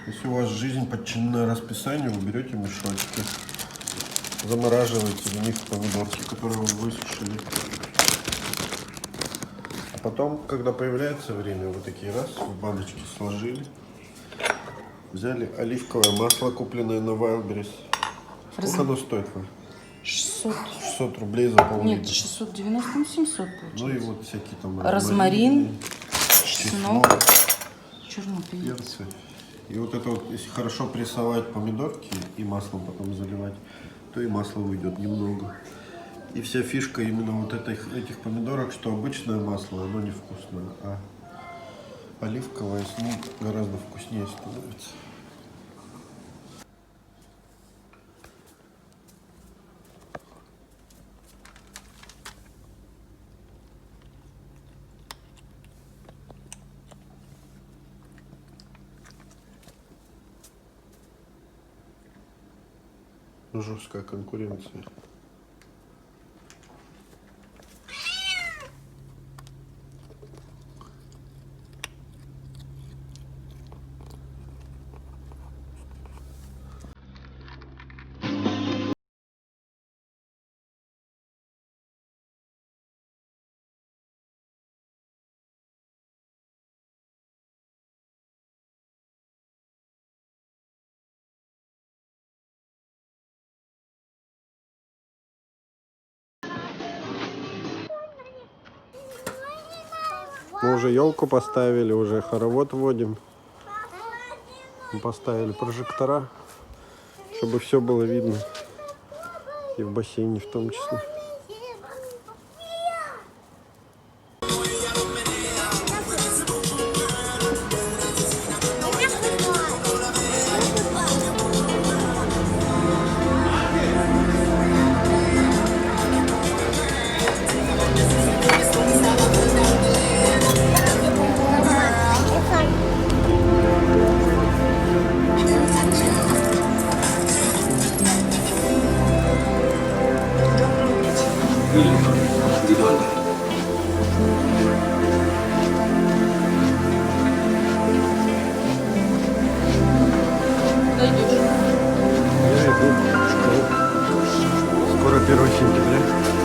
Если у вас жизнь подчинена расписанию, вы берете мешочки, замораживаете в них помидорки, которые вы высушили. А потом, когда появляется время, вы такие раз в баночки сложили. Взяли оливковое масло, купленное на Wildberries. Сколько оно стоит? 600. 600 рублей за пол-литра. Нет, 690, ну 700 получается. Ну и вот всякие там розмарин, чеснок, черный перец. перцы. И вот это вот, если хорошо прессовать помидорки и маслом потом заливать, то и масла уйдет немного. И вся фишка именно вот этих помидорок, что обычное масло, оно невкусное, а оливковое с ним гораздо вкуснее становится. Жесткая конкуренция. Мы уже елку поставили, уже хоровод вводим. Мы поставили прожектора, чтобы все было видно. И в бассейне в том числе. Индивидуально. Дойдешь. Я иду в школу. Скоро 1 сентября.